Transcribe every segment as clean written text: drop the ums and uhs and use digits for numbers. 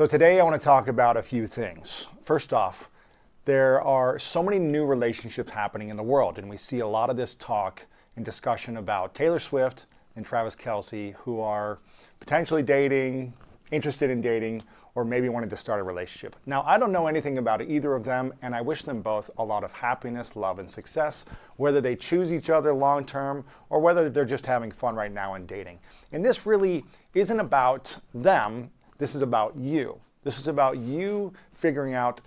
So today I want to talk about a few things. First off, there are so many new relationships happening in the world, and we see a lot of this talk and discussion about Taylor Swift and Travis Kelce, who are potentially dating, interested in dating, or maybe wanting to start a relationship. Now, I don't know anything about either of them, and I wish them both a lot of happiness, love, and success, whether they choose each other long term or whether they're just having fun right now and dating. And this really isn't about them. This is about you. This is about you figuring out,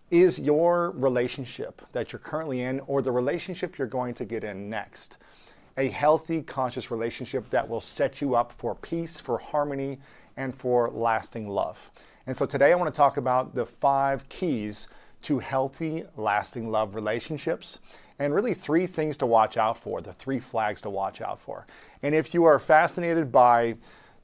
is your relationship that you're currently in or the relationship you're going to get in next a healthy, conscious relationship that will set you up for peace, for harmony, and for lasting love. And so today I want to talk about the 5 keys to healthy, lasting love relationships, and really 3 things to watch out for, the 3 flags to watch out for. And if you are fascinated by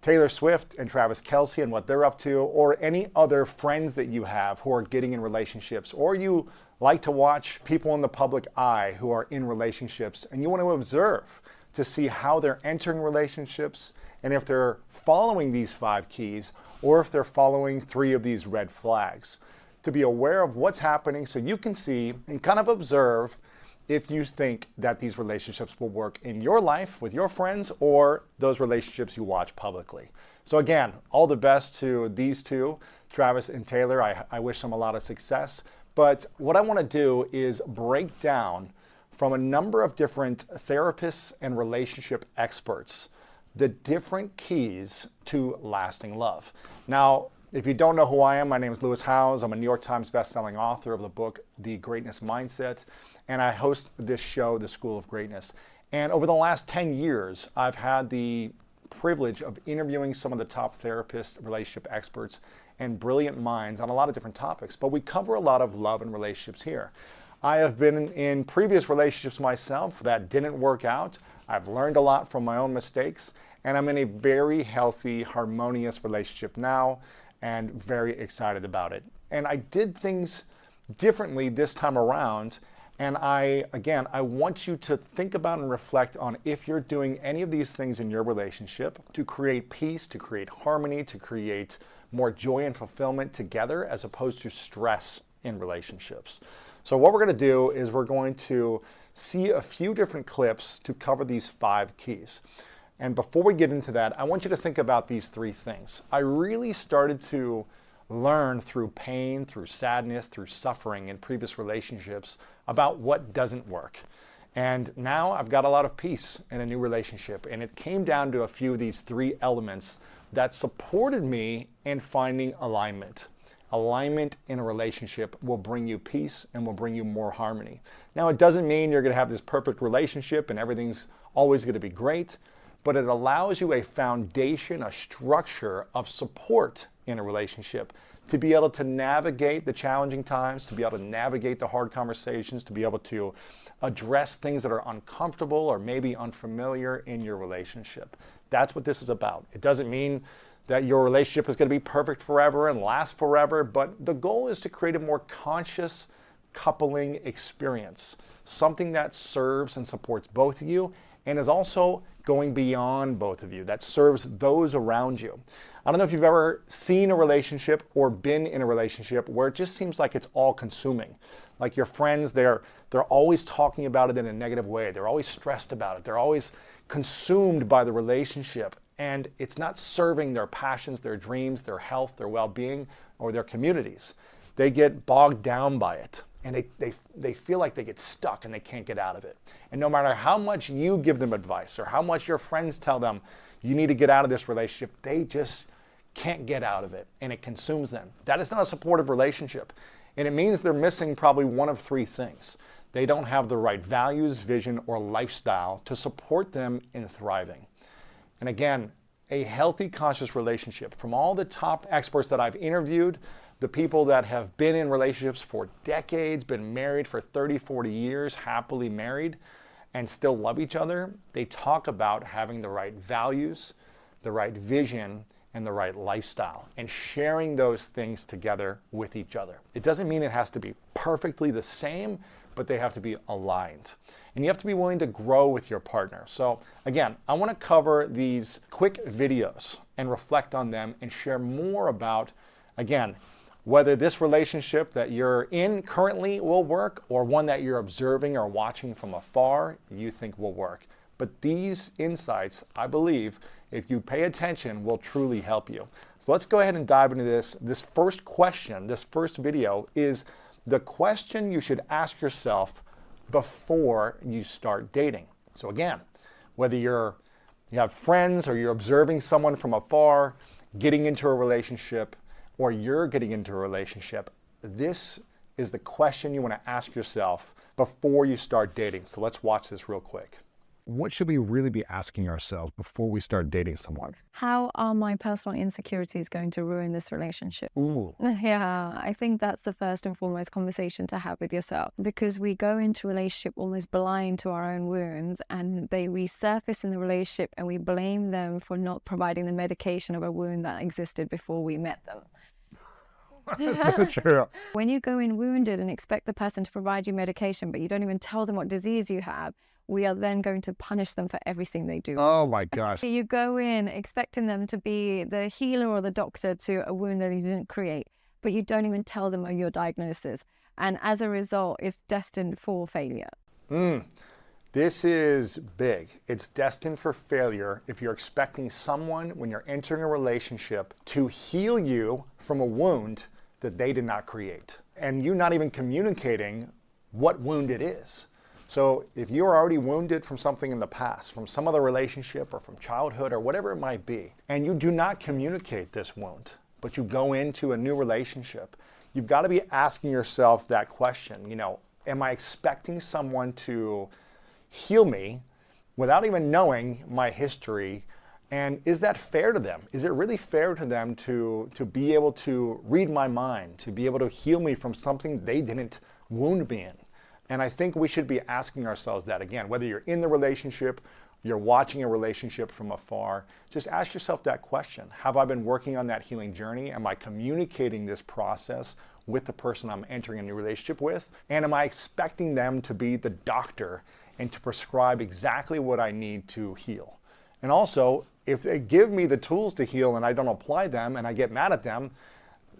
Taylor Swift and Travis Kelce and what they're up to, or any other friends that you have who are getting in relationships, or you like to watch people in the public eye who are in relationships and you want to observe to see how they're entering relationships and if they're following these 5 keys or if they're following 3 of these red flags, to be aware of what's happening so you can see and kind of observe if you think that these relationships will work in your life with your friends or those relationships you watch publicly. So again, all the best to these 2, Travis and Taylor. I wish them a lot of success. But what I want to do is break down from a number of different therapists and relationship experts the different keys to lasting love. Now, if you don't know who I am, my name is Lewis Howes. I'm a New York Times bestselling author of the book, The Greatness Mindset, and I host this show, The School of Greatness. And over the last 10 years, I've had the privilege of interviewing some of the top therapists, relationship experts, and brilliant minds on a lot of different topics. But we cover a lot of love and relationships here. I have been in previous relationships myself that didn't work out. I've learned a lot from my own mistakes, and I'm in a very healthy, harmonious relationship now, and very excited about it. And I did things differently this time around. And I want you to think about and reflect on if you're doing any of these things in your relationship to create peace, to create harmony, to create more joy and fulfillment together as opposed to stress in relationships. So what we're going to do is we're going to see a few different clips to cover these 5 keys. And before we get into that, I want you to think about these 3 things. I really started to learn through pain, through sadness, through suffering in previous relationships about what doesn't work. And now I've got a lot of peace in a new relationship. And it came down to a few of these 3 elements that supported me in finding alignment. Alignment in a relationship will bring you peace and will bring you more harmony. Now, it doesn't mean you're going to have this perfect relationship and everything's always going to be great, but it allows you a foundation, a structure of support in a relationship to be able to navigate the challenging times, to be able to navigate the hard conversations, to be able to address things that are uncomfortable or maybe unfamiliar in your relationship. That's what this is about. It doesn't mean that your relationship is going to be perfect forever and last forever, but the goal is to create a more conscious coupling experience, something that serves and supports both of you and is also going beyond both of you, that serves those around you. I don't know if you've ever seen a relationship or been in a relationship where it just seems like it's all consuming. Like your friends, they're always talking about it in a negative way. They're always stressed about it. They're always consumed by the relationship. And it's not serving their passions, their dreams, their health, their well-being, or their communities. They get bogged down by it. And they feel like they get stuck and they can't get out of it. And no matter how much you give them advice or how much your friends tell them you need to get out of this relationship, they just can't get out of it and it consumes them. That is not a supportive relationship. And it means they're missing probably one of 3 things. They don't have the right values, vision, or lifestyle to support them in thriving. And again, a healthy, conscious relationship, from all the top experts that I've interviewed, the people that have been in relationships for decades, been married for 30, 40 years, happily married, and still love each other, they talk about having the right values, the right vision, and the right lifestyle, and sharing those things together with each other. It doesn't mean it has to be perfectly the same, but they have to be aligned. And you have to be willing to grow with your partner. So again, I want to cover these quick videos and reflect on them and share more about Again, whether this relationship that you're in currently will work or one that you're observing or watching from afar you think will work. But these insights, I believe, if you pay attention, will truly help you. So let's go ahead and dive into this. This first question, this first video is the question you should ask yourself before you start dating. So again, whether you have friends or you're observing someone from afar, getting into a relationship, or you're getting into a relationship, this is the question you want to ask yourself before you start dating. So let's watch this real quick. What should we really be asking ourselves before we start dating someone? How are my personal insecurities going to ruin this relationship? Ooh. Yeah, I think that's the first and foremost conversation to have with yourself, because we go into a relationship almost blind to our own wounds, and they resurface in the relationship and we blame them for not providing the medication of a wound that existed before we met them. That's so true. When you go in wounded and expect the person to provide you medication, but you don't even tell them what disease you have, we are then going to punish them for everything they do. Oh my gosh. You go in expecting them to be the healer or the doctor to a wound that you didn't create, but you don't even tell them your diagnosis. And as a result, it's destined for failure. This is big. It's destined for failure if you're expecting someone, when you're entering a relationship, to heal you from a wound that they did not create. And you not even communicating what wound it is. So if you're already wounded from something in the past, from some other relationship or from childhood or whatever it might be, and you do not communicate this wound, but you go into a new relationship, you've got to be asking yourself that question, am I expecting someone to heal me without even knowing my history? And is that fair to them? Is it really fair to them to be able to read my mind, to be able to heal me from something they didn't wound me in? And I think we should be asking ourselves that again, whether you're in the relationship, you're watching a relationship from afar, just ask yourself that question. Have I been working on that healing journey? Am I communicating this process with the person I'm entering a new relationship with? And am I expecting them to be the doctor and to prescribe exactly what I need to heal? And also, if they give me the tools to heal and I don't apply them and I get mad at them,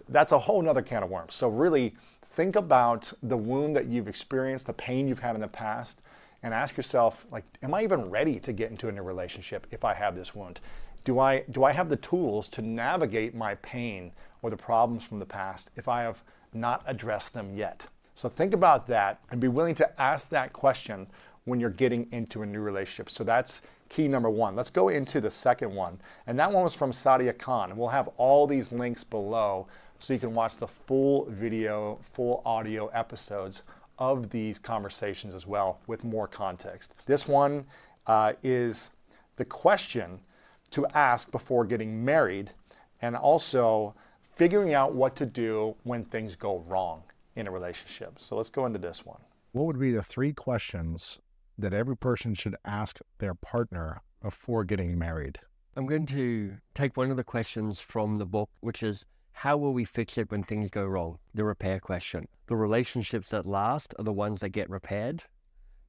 that's a whole nother can of worms. So really think about the wound that you've experienced, the pain you've had in the past, and ask yourself, am I even ready to get into a new relationship if I have this wound? Do I have the tools to navigate my pain or the problems from the past if I have not addressed them yet? So think about that and be willing to ask that question when you're getting into a new relationship. So that's key number one. Let's go into the second one. And that one was from Sadia Khan. And we'll have all these links below so you can watch the full video, full audio episodes of these conversations as well with more context. This one is the question to ask before getting married, and also figuring out what to do when things go wrong in a relationship. So let's go into this one. What would be the 3 questions that every person should ask their partner before getting married? I'm going to take one of the questions from the book, which is, how will we fix it when things go wrong? The repair question. The relationships that last are the ones that get repaired.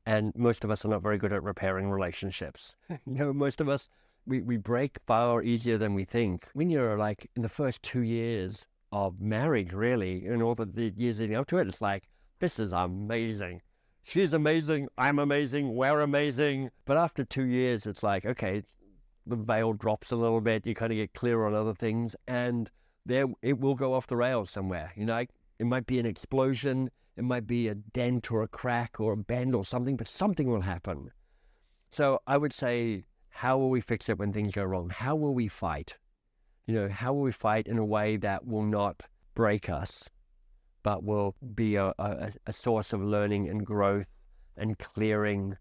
And most of us are not very good at repairing relationships. Most of us, we break far easier than we think. When you're in the first 2 years of marriage, really, and all the years leading up to it, it's this is amazing. She's amazing. I'm amazing. We're amazing. But after 2 years, it's okay, the veil drops a little bit. You kind of get clear on other things, and it will go off the rails somewhere. It might be an explosion. It might be a dent or a crack or a bend or something, but something will happen. So I would say, how will we fix it when things go wrong? How will we fight? How will we fight in a way that will not break us, but will be a source of learning and growth and clearing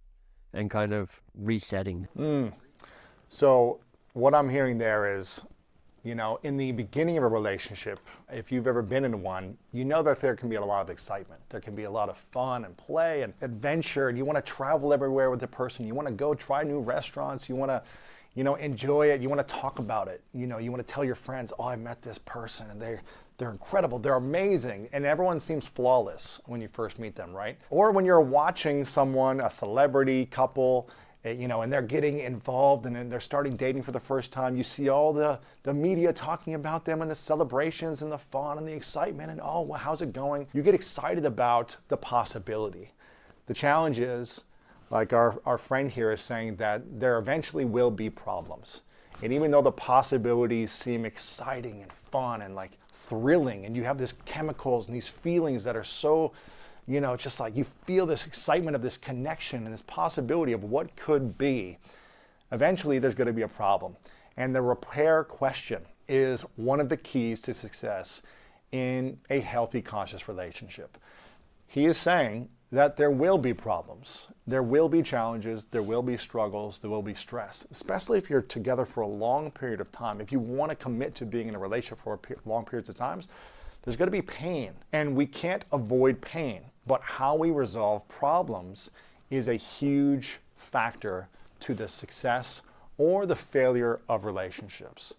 and kind of resetting? So what I'm hearing there is, in the beginning of a relationship, if you've ever been in one, that there can be a lot of excitement. There can be a lot of fun and play and adventure, and you want to travel everywhere with the person. You want to go try new restaurants. You want to, enjoy it. You want to talk about it. You want to tell your friends, oh, I met this person and they're incredible. They're amazing. And everyone seems flawless when you first meet them, right? Or when you're watching someone, a celebrity couple, and they're getting involved and then they're starting dating for the first time. You see all the media talking about them and the celebrations and the fun and the excitement and, oh, well, how's it going? You get excited about the possibility. The challenge is, like our friend here is saying, that there eventually will be problems. And even though the possibilities seem exciting and fun and like thrilling, and you have these chemicals and these feelings that are so, just like you feel this excitement of this connection and this possibility of what could be, eventually there's going to be a problem. And the repair question is one of the keys to success in a healthy, conscious relationship. He is saying that there will be problems, there will be challenges, there will be struggles, there will be stress, especially if you're together for a long period of time. If you want to commit to being in a relationship for long periods of times, there's going to be pain, and we can't avoid pain. But how we resolve problems is a huge factor to the success or the failure of relationships.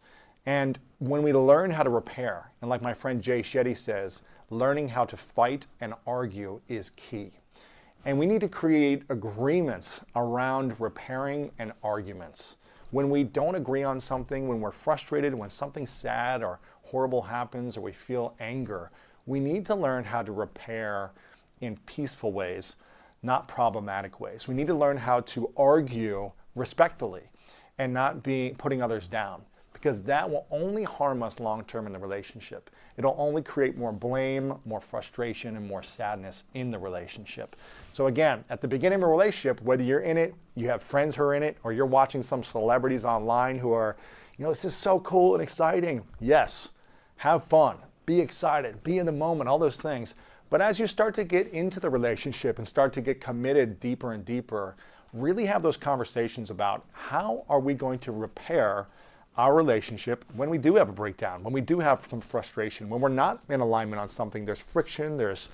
And when we learn how to repair, and like my friend Jay Shetty says, learning how to fight and argue is key. And we need to create agreements around repairing and arguments. When we don't agree on something, when we're frustrated, when something sad or horrible happens, or we feel anger, we need to learn how to repair in peaceful ways, not problematic ways. We need to learn how to argue respectfully and not be putting others down, because that will only harm us long-term in the relationship. It'll only create more blame, more frustration, and more sadness in the relationship. So again, at the beginning of a relationship, whether you're in it, you have friends who are in it, or you're watching some celebrities online who are, this is so cool and exciting. Yes, have fun, be excited, be in the moment, all those things. But as you start to get into the relationship and start to get committed deeper and deeper, really have those conversations about how are we going to repair our relationship when we do have a breakdown, when we do have some frustration, when we're not in alignment on something, there's friction, there's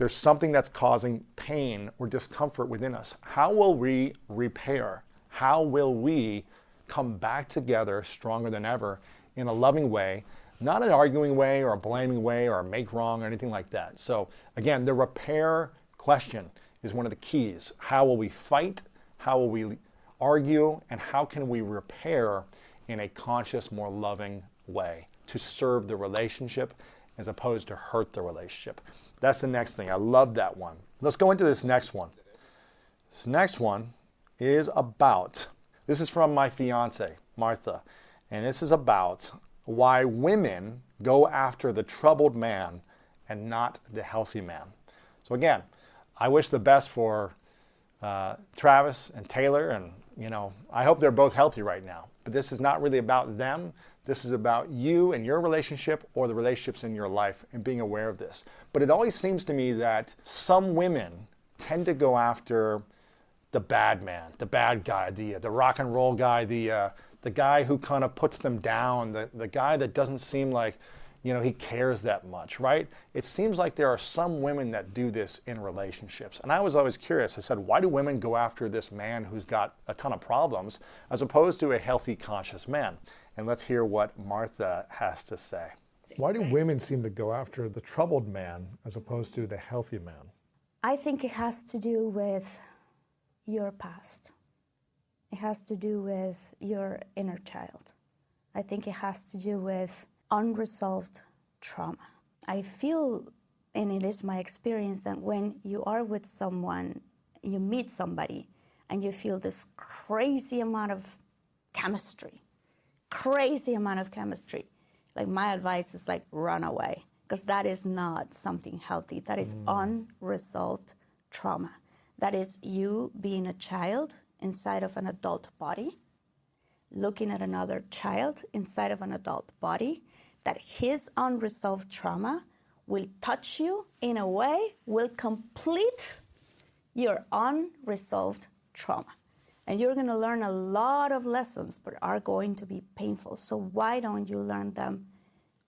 something that's causing pain or discomfort within us. How will we repair? How will we come back together stronger than ever in a loving way? Not an arguing way or a blaming way or a make wrong or anything like that. So again, the repair question is one of the keys. How will we fight? How will we argue? And how can we repair in a conscious, more loving way to serve the relationship as opposed to hurt the relationship? That's the next thing. I love that one. Let's go into this next one. This next one is this is from my fiance, Martha, and this is about why women go after the troubled man and not the healthy man. So again, I wish the best for Travis and Taylor, and I hope they're both healthy right now. But this is not really about them. This is about you and your relationship, or the relationships in your life, and being aware of this. But it always seems to me that some women tend to go after the bad man, the bad guy, the rock and roll guy, the guy who kind of puts them down, the guy that doesn't seem like, he cares that much, right? It seems like there are some women that do this in relationships. And I was always curious. I said, why do women go after this man who's got a ton of problems as opposed to a healthy, conscious man? And let's hear what Martha has to say. Why do women seem to go after the troubled man as opposed to the healthy man? I think it has to do with your past. It has to do with your inner child. I think it has to do with unresolved trauma. I feel, and it is my experience, that when you are with someone, you meet somebody, and you feel this crazy amount of chemistry. Like, my advice is run away, because that is not something healthy. That is unresolved trauma. That is you being a child inside of an adult body, looking at another child inside of an adult body, that his unresolved trauma will touch you in a way, will complete your unresolved trauma. And you're going to learn a lot of lessons, but are going to be painful. So why don't you learn them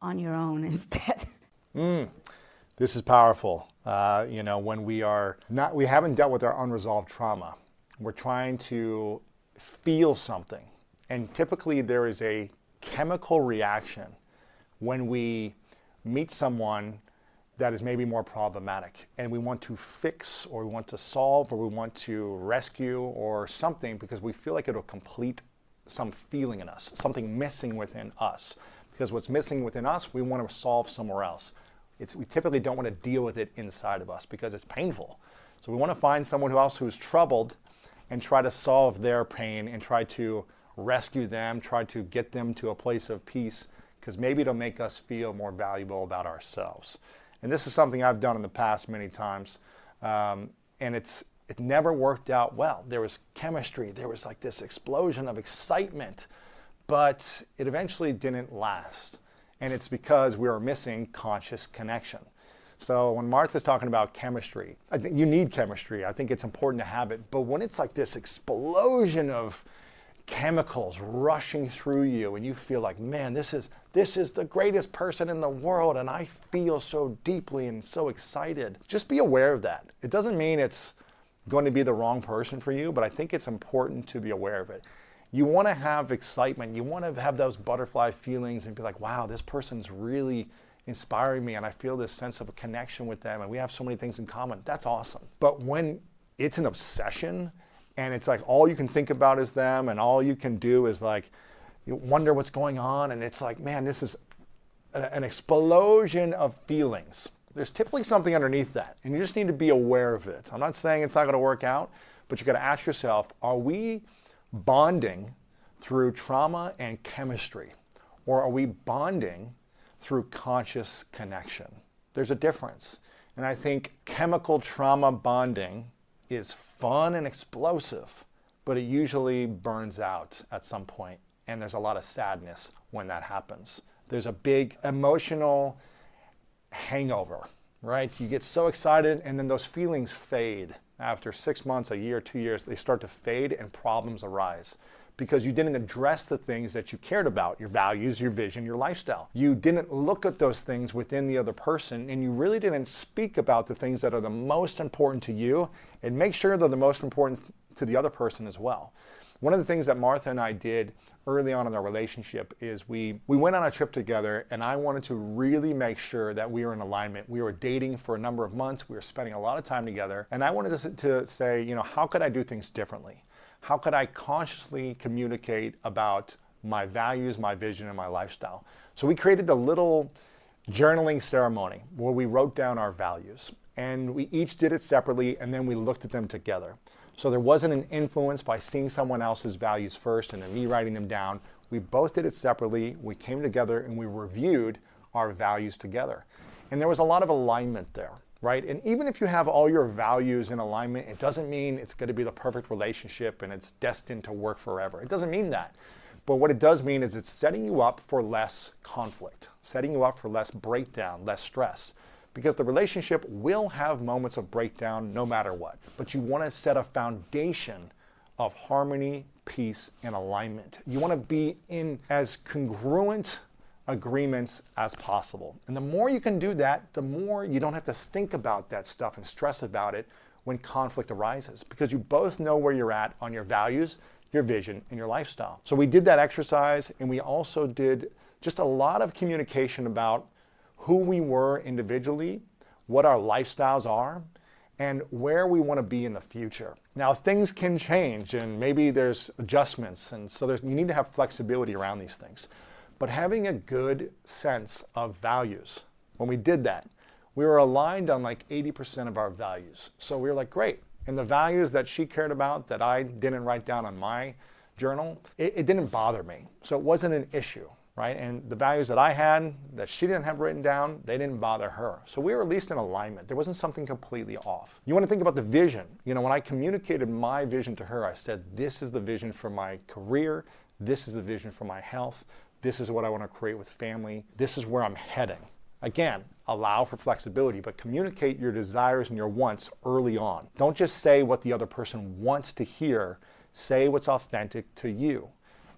on your own instead? This is powerful. When we haven't dealt with our unresolved trauma, we're trying to feel something. And typically there is a chemical reaction when we meet someone that is maybe more problematic. And we want to fix, or we want to solve, or we want to rescue or something, because we feel like it'll complete some feeling in us, something missing within us. Because what's missing within us, we want to solve somewhere else. We typically don't want to deal with it inside of us because it's painful. So we want to find someone else who's troubled and try to solve their pain and try to rescue them, try to get them to a place of peace, because maybe it'll make us feel more valuable about ourselves. And this is something I've done in the past many times, and it never worked out well. There was chemistry, there was like this explosion of excitement, but it eventually didn't last. And it's because we were missing conscious connection. So when Martha's talking about chemistry, I think you need chemistry. I think it's important to have it. But when it's like this explosion of chemicals rushing through you and you feel like, man, this is the greatest person in the world and I feel so deeply and so excited, just be aware of that. It doesn't mean it's going to be the wrong person for you, but I think it's important to be aware of it. You want to have excitement. You want to have those butterfly feelings and be like, wow, this person's really inspiring me and I feel this sense of a connection with them and we have so many things in common. That's awesome. But when it's an obsession and it's like all you can think about is them and all you can do is like you wonder what's going on, and it's like, man, this is an explosion of feelings. There's typically something underneath that and you just need to be aware of it. I'm not saying it's not going to work out, but you got to ask yourself, are we bonding through trauma and chemistry, or are we bonding through conscious connection? There's a difference. And I think chemical trauma bonding is fun and explosive, but it usually burns out at some point, and there's a lot of sadness when that happens. There's a big emotional hangover, right? You get so excited and then those feelings fade. After 6 months, a year, 2 years, they start to fade and problems arise because you didn't address the things that you cared about, your values, your vision, your lifestyle. You didn't look at those things within the other person, and you really didn't speak about the things that are the most important to you and make sure they're the most important to the other person as well. One of the things that Martha and I did early on in our relationship is we went on a trip together, and I wanted to really make sure that we were in alignment. We were dating for a number of months. We were spending a lot of time together, and I wanted to say, how could I do things differently? How could I consciously communicate about my values, my vision, and my lifestyle? So we created a little journaling ceremony where we wrote down our values, and we each did it separately, and then we looked at them together. So there wasn't an influence by seeing someone else's values first and then me writing them down. We both did it separately. We came together and we reviewed our values together. And there was a lot of alignment there, right? And even if you have all your values in alignment, it doesn't mean it's going to be the perfect relationship and it's destined to work forever. It doesn't mean that. But what it does mean is it's setting you up for less conflict, setting you up for less breakdown, less stress. Because the relationship will have moments of breakdown no matter what. But you want to set a foundation of harmony, peace, and alignment. You want to be in as congruent agreements as possible. And the more you can do that, the more you don't have to think about that stuff and stress about it when conflict arises. Because you both know where you're at on your values, your vision, and your lifestyle. So we did that exercise, and we also did just a lot of communication about who we were individually, what our lifestyles are, and where we want to be in the future. Now, things can change, and maybe there's adjustments, and so you need to have flexibility around these things. But having a good sense of values, when we did that, we were aligned on like 80% of our values. So we were like, great. And the values that she cared about that I didn't write down on my journal, it didn't bother me. So it wasn't an issue. Right? And the values that I had that she didn't have written down, they didn't bother her. So we were at least in alignment. There wasn't something completely off. You want to think about the vision. When I communicated my vision to her, I said, this is the vision for my career. This is the vision for my health. This is what I want to create with family. This is where I'm heading. Again, allow for flexibility, but communicate your desires and your wants early on. Don't just say what the other person wants to hear. Say what's authentic to you.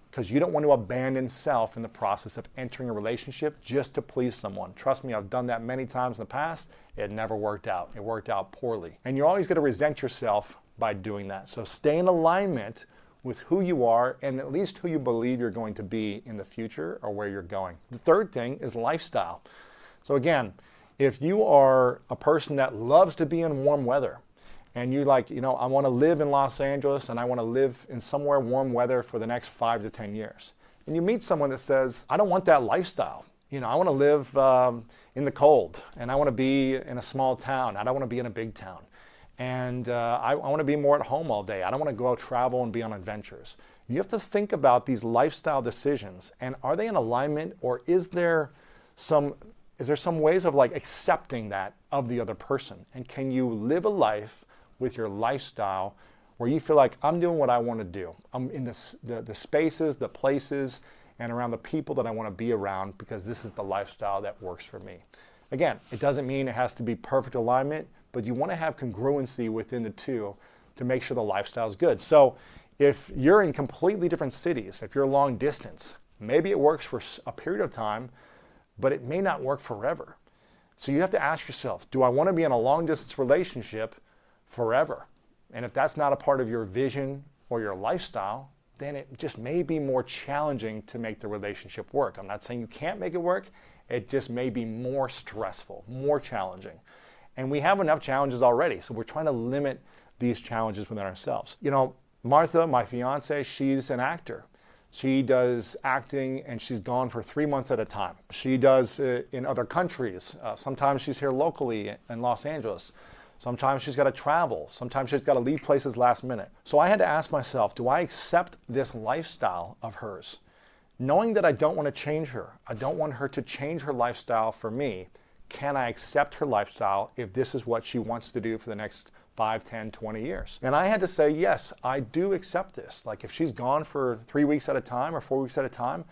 Because you don't want to abandon self in the process of entering a relationship just to please someone. Trust me, I've done that many times in the past. It never worked out. It worked out poorly. And you're always going to resent yourself by doing that. So stay in alignment with who you are and at least who you believe you're going to be in the future or where you're going. The third thing is lifestyle. So again, If you are a person that loves to be in warm weather, and you like, I want to live in Los Angeles and I want to live in somewhere warm weather for the next 5 to 10 years. And you meet someone that says, I don't want that lifestyle. I want to live in the cold, and I want to be in a small town. I don't want to be in a big town. And I want to be more at home all day. I don't want to go out travel and be on adventures. You have to think about these lifestyle decisions, and are they in alignment, or is there some ways of like accepting that of the other person? And can you live a life with your lifestyle where you feel like I'm doing what I want to do? I'm in the spaces, the places, and around the people that I want to be around because this is the lifestyle that works for me. Again, it doesn't mean it has to be perfect alignment, but you want to have congruency within the two to make sure the lifestyle is good. So if you're in completely different cities, if you're long distance, maybe it works for a period of time, but it may not work forever. So you have to ask yourself, do I want to be in a long distance relationship forever? And if that's not a part of your vision or your lifestyle, then it just may be more challenging to make the relationship work. I'm not saying you can't make it work. It just may be more stressful, more challenging. And we have enough challenges already, so we're trying to limit these challenges within ourselves. Martha, my fiance, she's an actor. She does acting, and she's gone for 3 months at a time. She does it in other countries. Sometimes she's here locally in Los Angeles. Sometimes she's got to travel. Sometimes she's got to leave places last minute. So I had to ask myself, do I accept this lifestyle of hers? Knowing that I don't want to change her. I don't want her to change her lifestyle for me. Can I accept her lifestyle if this is what she wants to do for the next 5, 10, 20 years? And I had to say, yes, I do accept this. Like if she's gone for 3 weeks at a time or 4 weeks at a time,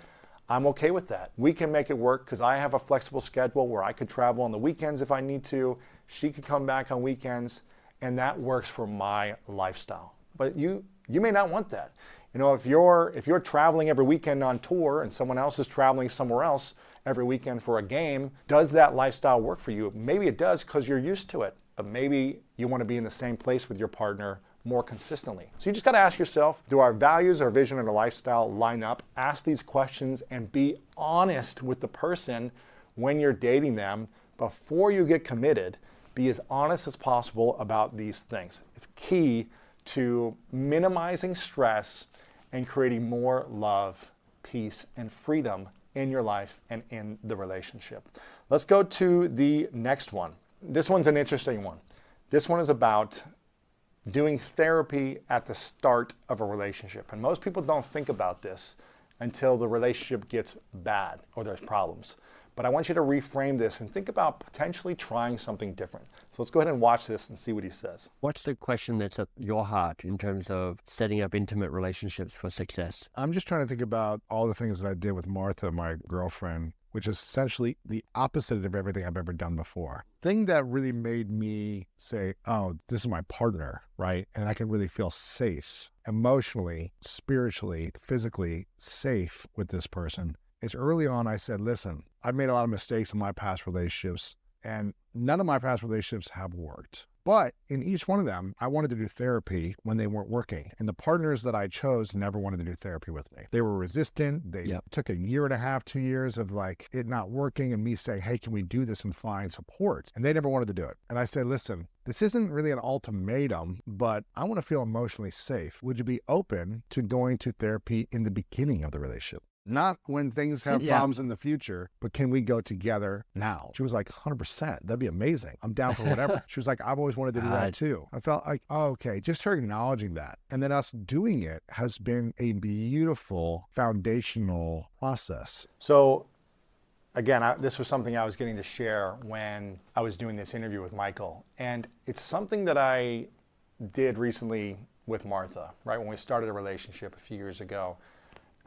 I'm okay with that. We can make it work because I have a flexible schedule where I could travel on the weekends if I need to. She could come back on weekends, and that works for my lifestyle. But you may not want that. If you're traveling every weekend on tour and someone else is traveling somewhere else every weekend for a game, does that lifestyle work for you? Maybe it does because you're used to it, but maybe you want to be in the same place with your partner more consistently. So you just got to ask yourself, do our values, our vision, and our lifestyle line up? Ask these questions and be honest with the person when you're dating them before you get committed. Be as honest as possible about these things. It's key to minimizing stress and creating more love, peace, and freedom in your life and in the relationship. Let's go to the next one. This one's an interesting one. This one is about doing therapy at the start of a relationship. And most people don't think about this until the relationship gets bad or there's problems. But I want you to reframe this and think about potentially trying something different. So let's go ahead and watch this and see what he says. What's the question that's at your heart in terms of setting up intimate relationships for success? I'm just trying to think about all the things that I did with Martha, my girlfriend, which is essentially the opposite of everything I've ever done before. Thing that really made me say, oh, this is my partner, right? And I can really feel safe, emotionally, spiritually, physically safe with this person. It's early on I said, listen, I've made a lot of mistakes in my past relationships, and none of my past relationships have worked. But in each one of them, I wanted to do therapy when they weren't working. And the partners that I chose never wanted to do therapy with me. They were resistant. They took a year and a half, 2 years of like it not working and me saying, hey, can we do this and find support? And they never wanted to do it. And I said, listen, this isn't really an ultimatum, but I want to feel emotionally safe. Would you be open to going to therapy in the beginning of the relationship? Not when things have problems in the future, but can we go together now? She was like, 100%. That'd be amazing. I'm down for whatever. She was like, I've always wanted to do that too. I felt like, oh, okay, just her acknowledging that. And then us doing it has been a beautiful foundational process. So again, this was something I was getting to share when I was doing this interview with Michael. And it's something that I did recently with Martha, right? When we started a relationship a few years ago.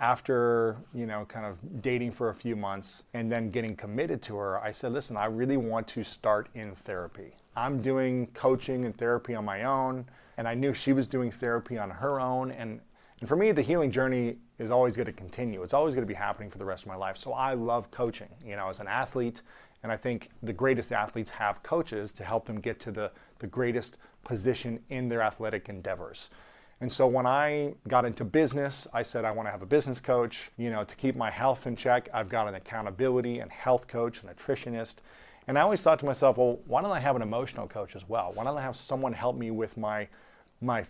After, kind of dating for a few months and then getting committed to her, I said, listen, I really want to start in therapy. I'm doing coaching and therapy on my own, and I knew she was doing therapy on her own. And for me, the healing journey is always going to continue. It's always going to be happening for the rest of my life. So I love coaching, as an athlete. And I think the greatest athletes have coaches to help them get to the greatest position in their athletic endeavors. And so when I got into business, I said I want to have a business coach. To keep my health in check, I've got an accountability and health coach, a nutritionist. And I always thought to myself, well, why don't I have an emotional coach as well? Why don't I have someone help me with my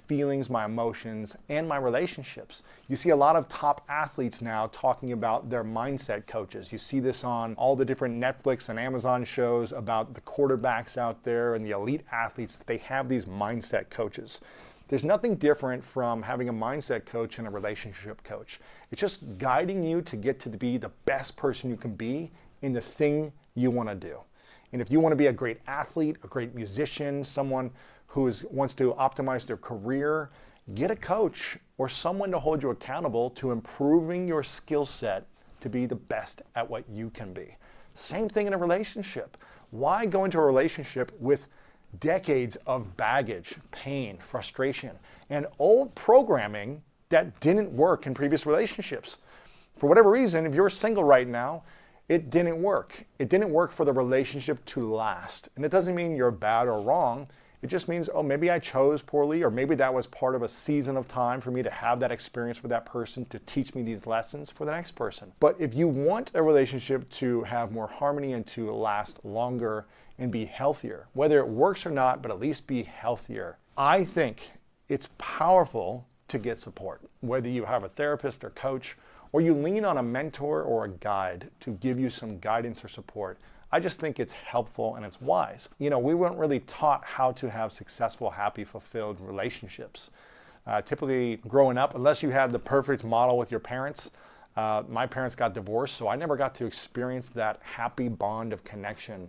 feelings, my emotions, and my relationships? You see a lot of top athletes now talking about their mindset coaches. You see this on all the different Netflix and Amazon shows about the quarterbacks out there and the elite athletes. They have these mindset coaches. There's nothing different from having a mindset coach and a relationship coach. It's just guiding you to get to be the best person you can be in the thing you want to do. And if you want to be a great athlete, a great musician, someone who wants to optimize their career, get a coach or someone to hold you accountable to improving your skill set to be the best at what you can be. Same thing in a relationship. Why go into a relationship with decades of baggage, pain, frustration, and old programming that didn't work in previous relationships? For whatever reason, if you're single right now, it didn't work. It didn't work for the relationship to last. And it doesn't mean you're bad or wrong. It just means, oh, maybe I chose poorly, or maybe that was part of a season of time for me to have that experience with that person to teach me these lessons for the next person. But if you want a relationship to have more harmony and to last longer and be healthier, whether it works or not, but at least be healthier, I think it's powerful to get support, whether you have a therapist or coach, or you lean on a mentor or a guide to give you some guidance or support. I just think it's helpful and it's wise. You know, we weren't really taught how to have successful, happy, fulfilled relationships. Typically growing up, unless you had the perfect model with your parents, my parents got divorced, so I never got to experience that happy bond of connection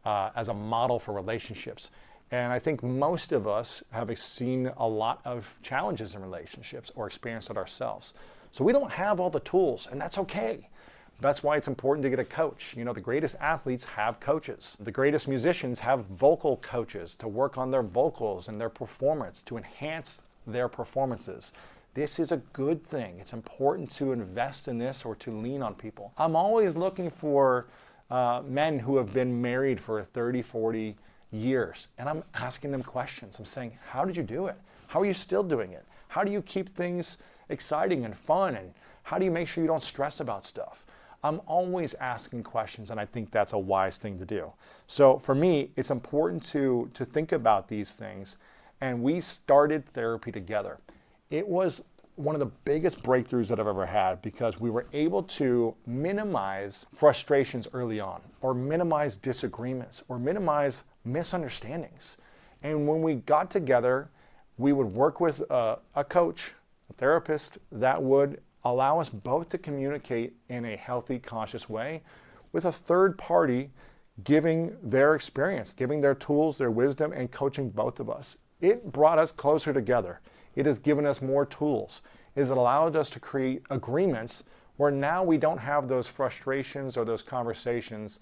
as a model for relationships. And I think most of us have seen a lot of challenges in relationships or experienced it ourselves. So we don't have all the tools, and that's okay. That's why it's important to get a coach. You know, the greatest athletes have coaches. The greatest musicians have vocal coaches to work on their vocals and their performance, to enhance their performances. This is a good thing. It's important to invest in this or to lean on people. I'm always looking for men who have been married for 30, 40 years, and I'm asking them questions. I'm saying, how did you do it? How are you still doing it? How do you keep things exciting and fun? And how do you make sure you don't stress about stuff? I'm always asking questions, and I think that's a wise thing to do. So for me, it's important to think about these things, and we started therapy together. It was one of the biggest breakthroughs that I've ever had because we were able to minimize frustrations early on, or minimize disagreements, or minimize misunderstandings. And when we got together, we would work with a coach, a therapist that would allow us both to communicate in a healthy, conscious way with a third party giving their experience, giving their tools, their wisdom, and coaching both of us. It brought us closer together. It has given us more tools. It has allowed us to create agreements where now we don't have those frustrations or those conversations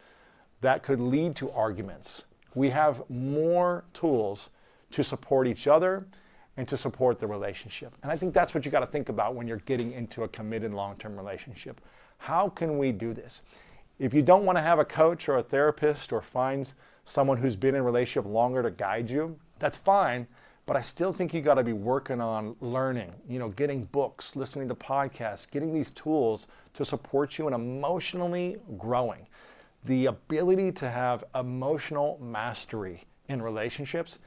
that could lead to arguments. We have more tools to support each other and to support the relationship. And I think that's what you got to think about when you're getting into a committed long-term relationship. How can we do this? If you don't want to have a coach or a therapist or find someone who's been in a relationship longer to guide you, that's fine. But I still think you got to be working on learning, getting books, listening to podcasts, getting these tools to support you in emotionally growing. The ability to have emotional mastery in relationships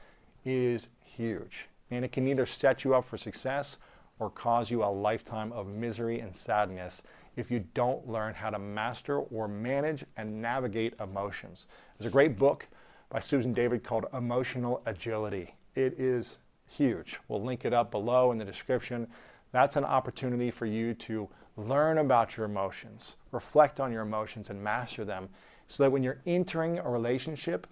is huge. And it can either set you up for success or cause you a lifetime of misery and sadness if you don't learn how to master or manage and navigate emotions. There's a great book by Susan David called Emotional Agility. It is huge. We'll link it up below in the description. That's an opportunity for you to learn about your emotions, reflect on your emotions, and master them so that when you're entering a relationship,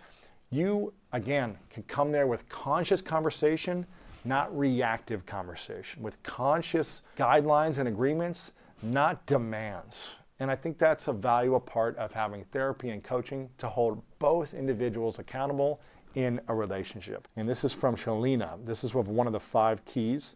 you, again, can come there with conscious conversation, not reactive conversation, with conscious guidelines and agreements, not demands. And I think that's a valuable part of having therapy and coaching, to hold both individuals accountable in a relationship. And this is from Shalina. This is one of the 5 keys.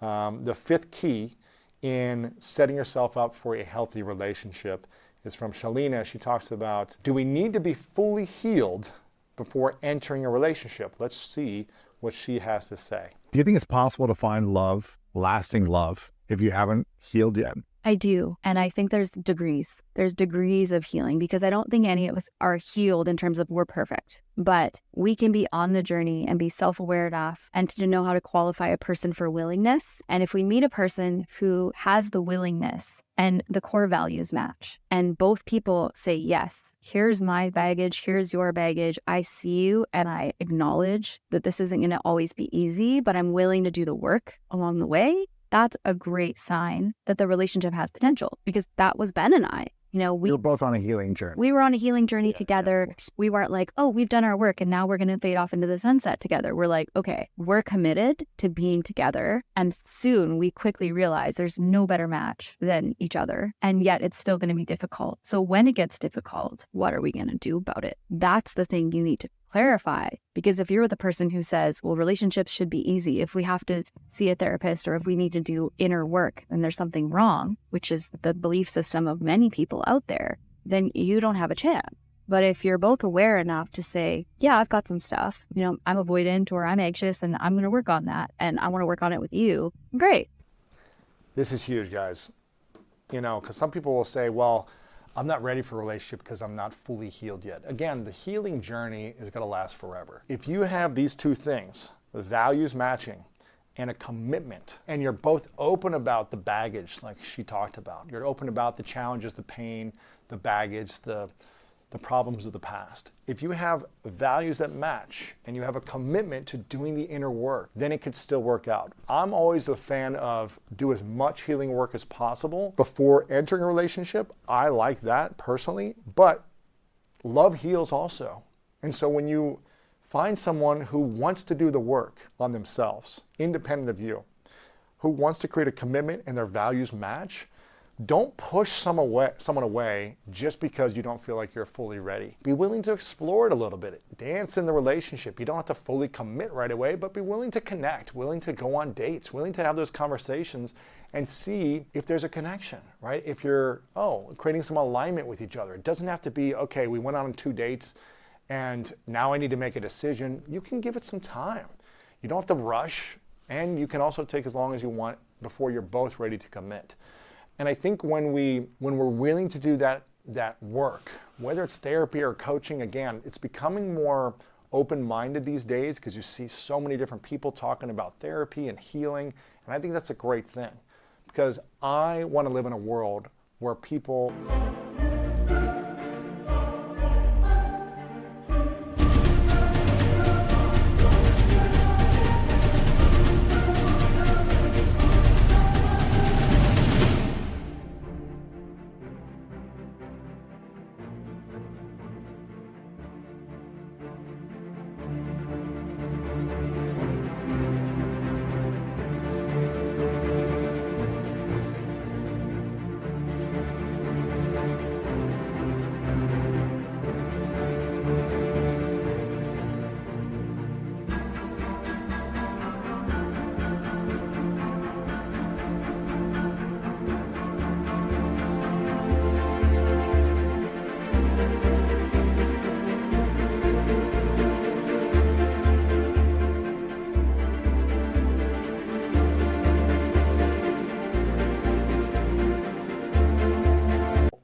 The 5th key in setting yourself up for a healthy relationship is from Shalina. She talks about, do we need to be fully healed before entering a relationship? Let's see what she has to say. Do you think it's possible to find love, lasting love, if you haven't healed yet? I do. And I think there's degrees. There's degrees of healing, because I don't think any of us are healed in terms of we're perfect. But we can be on the journey and be self-aware enough and to know how to qualify a person for willingness. And if we meet a person who has the willingness and the core values match, and both people say, yes, here's my baggage, here's your baggage, I see you, and I acknowledge that this isn't going to always be easy, but I'm willing to do the work along the way, that's a great sign that the relationship has potential, because that was Ben and I. We were both on a healing journey. We were on a healing journey together. We weren't like, oh, we've done our work and now we're going to fade off into the sunset together. We're like, okay, we're committed to being together. And soon we quickly realize there's no better match than each other. And yet it's still going to be difficult. So when it gets difficult, what are we going to do about it? That's the thing you need to clarify. Because if you're the person who says, well, relationships should be easy, if we have to see a therapist or if we need to do inner work, then there's something wrong, which is the belief system of many people out there, then you don't have a chance. But if you're both aware enough to say, yeah, I've got some stuff, I'm avoidant or I'm anxious and I'm going to work on that and I want to work on it with you, great. This is huge, guys. Because some people will say, well, I'm not ready for a relationship because I'm not fully healed yet. Again, the healing journey is going to last forever. If you have these two things, the values matching and a commitment, and you're both open about the baggage like she talked about, you're open about the challenges, the pain, the baggage, the problems of the past. If you have values that match and you have a commitment to doing the inner work, then it could still work out. I'm always a fan of do as much healing work as possible before entering a relationship. I like that personally, but love heals also. And so when you find someone who wants to do the work on themselves, independent of you, who wants to create a commitment and their values match, don't push someone away just because you don't feel like you're fully ready. Be willing to explore it a little bit. Dance in the relationship. You don't have to fully commit right away, but be willing to connect, willing to go on dates, willing to have those conversations and see if there's a connection, right? If you're, creating some alignment with each other. It doesn't have to be, okay, we went on 2 dates and now I need to make a decision. You can give it some time. You don't have to rush, and you can also take as long as you want before you're both ready to commit. And I think when we're willing to do that work, whether it's therapy or coaching, again, it's becoming more open-minded these days because you see so many different people talking about therapy and healing. And I think that's a great thing, because I want to live in a world where people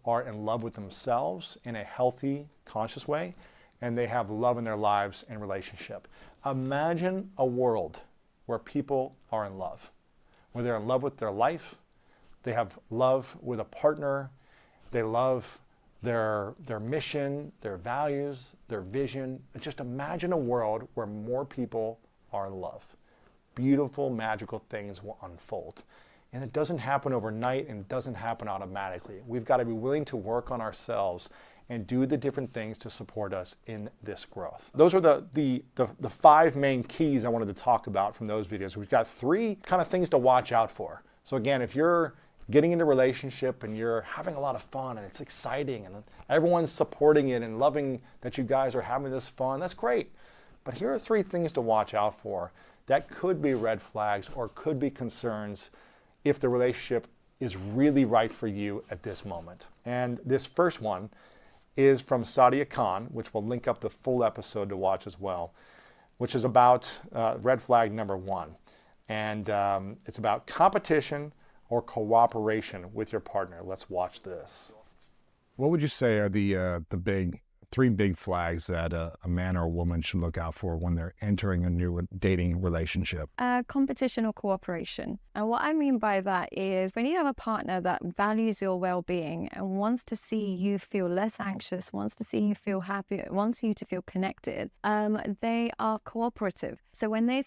are in love with themselves in a healthy, conscious way, and they have love in their lives and relationship. Imagine a world where people are in love, where they're in love with their life, they have love with a partner, they love their mission, their values, their vision. Just imagine a world where more people are in love. Beautiful, magical things will unfold. And it doesn't happen overnight, and it doesn't happen automatically. We've got to be willing to work on ourselves and do the different things to support us in this growth. Those are the 5 main keys I wanted to talk about from those videos. We've got 3 kind of things to watch out for. So again, if you're getting into a relationship and you're having a lot of fun and it's exciting and everyone's supporting it and loving that you guys are having this fun, that's great. But here are 3 things to watch out for that could be red flags or could be concerns if the relationship is really right for you at this moment. And this first one is from Sadia Khan, which we'll link up the full episode to watch as well, which is about red flag number 1. And it's about competition or cooperation with your partner? Let's watch this. What would you say are the three big flags that a man or a woman should look out for when they're entering a new dating relationship? Competition or cooperation. And what I mean by that is when you have a partner that values your well-being and wants to see you feel less anxious, wants to see you feel happy, wants you to feel connected, they are cooperative. So when you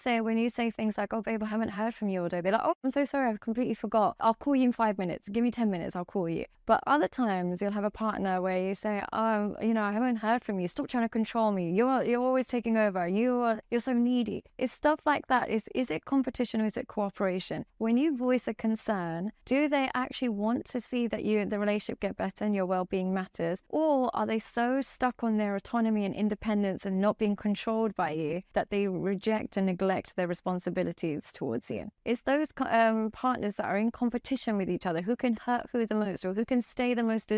say things like, oh, babe, I haven't heard from you all day, they're like, oh, I'm so sorry, I completely forgot. I'll call you in 5 minutes. Give me 10 minutes, I'll call you. But other times you'll have a partner where you say, oh, I haven't heard from you. Stop trying to control me. You're always taking over. You're so needy. It's stuff like that. Is it competition or is it cooperation? When you voice a concern, do they actually want to see that the relationship get better and your well-being matters? Or are they so stuck on their autonomy and independence and not being controlled by you that they reject and neglect their responsibilities towards you? It's those partners that are in competition with each other. Who can hurt who the most, or who can stay the most